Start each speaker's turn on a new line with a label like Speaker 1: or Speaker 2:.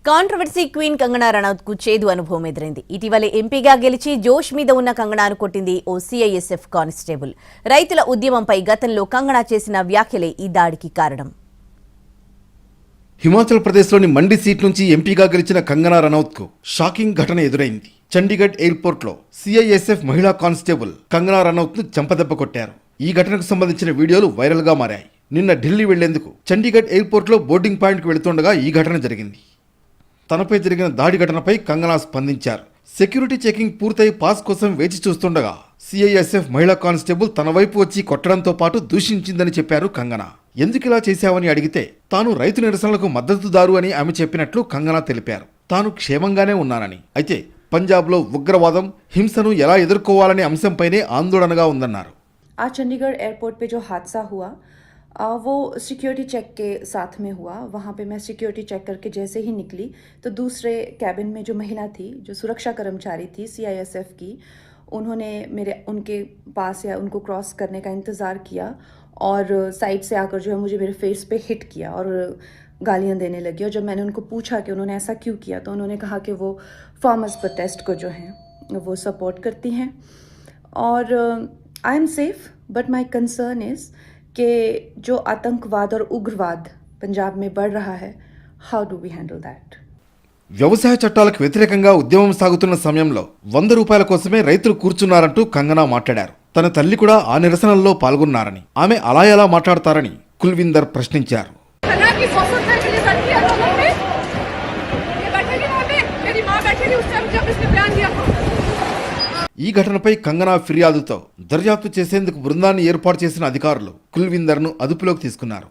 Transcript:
Speaker 1: Controversy queen Kangana Ranaut కు చేదు అనుభవం ఎదురైంది. ఇటీవలే ఎంపీగా గెలిచి జోష్ మీద ఉన్న కంగనాను కొట్టింది ఓ సిఐఎస్ఎఫ్ కానిస్టేబుల్. రైతుల ఉద్యమంపై గతంలో కంగనా చేసిన వ్యాఖ్యలే ఈ దాడికి కారణం.
Speaker 2: హిమాచల్ ప్రదేశ్లోని మండి సీట్ నుంచి ఎంపీగా గెలిచిన కంగనా రనౌత్ కు షాకింగ్ ఘటన ఎదురైంది. చండీగఢ్ ఎయిర్పోర్ట్ లో సిఐఎస్ఎఫ్ మహిళా కానిస్టేబుల్ కంగనా రనౌత్ ను చెంపదెబ్బ కొట్టారు. ఈ ఘటనకు సంబంధించిన వీడియోలు వైరల్ గా మారాయి. నిన్న ఢిల్లీ వెళ్లేందుకు చండీగఢ్ ఎయిర్పోర్ట్ లో బోర్డింగ్ పాయింట్ కు వెళుతుండగా ఈ ఘటన జరిగింది. తనపై జరిగిన దాడి ఘటనపై కంగనా స్పందించారు. సెక్యూరిటీ చెకింగ్ పూర్తయి పాస్ కోసం వేచి చూస్తుండగా సిఐఎస్ఎఫ్ మహిళా కానిస్టేబుల్ తన వైపు వచ్చి కొట్టడంతో పాటు దూషించిందని చెప్పారు కంగనా. ఎందుకిలా చేశావని అడిగితే తాను రైతు నిరసనలకు మద్దతుదారు అని ఆమె చెప్పినట్లు కంగనా తెలిపారు. తాను క్షేమంగానే ఉన్నానని, అయితే పంజాబ్లో ఉగ్రవాదం, హింసను ఎలా ఎదుర్కోవాలనే అంశంపైనే ఆందోళనగా ఉందన్నారు.
Speaker 3: आज चंडीगढ़ एयरपोर्ट पे जो हादसा हुआ वो सिक्योरिटी चेक के साथ में हुआ. वहाँ पे मैं सिक्योरिटी चेक करके जैसे ही निकली तो दूसरे कैबिन में जो महिला थी, जो सुरक्षा कर्मचारी थी सीआईएसएफ की, उन्होंने उनके पास या उनको क्रॉस करने का इंतज़ार किया और साइड से आकर जो है मुझे मेरे फेस पे हिट किया और गालियाँ देने लगी. और जब मैंने उनको पूछा कि उन्होंने ऐसा क्यों किया तो उन्होंने कहा कि वो फार्मर्स प्रोटेस्ट को जो है वो सपोर्ट करती हैं और I am safe but my concern is कि जो आतंकवाद और उग्रवाद पंजाब में बढ़ रहा है, how do we handle that.
Speaker 2: వ్యవసాయ చట్టాలకు వ్యతిరేకంగా ఉద్యమం సాగుతున్న సమయంలో 100 రూపాయల కోసమే రైతులు కూర్చున్నారంటూ కంగనా మాట్లాడారు. తన తల్లి కూడా ఆ నిరసనల్లో పాల్గొన్నారని, ఆమె అలా ఎలా మాట్లాడతారని కుల్విందర్ ప్రశ్నించారు. ఈ ఘటనపై కంగనా ఫిర్యాదుతో దర్యాప్తు చేసేందుకు బృందాన్ని ఏర్పాటు చేసిన అధికారులు కుల్విందర్ను అదుపులోకి తీసుకున్నారు.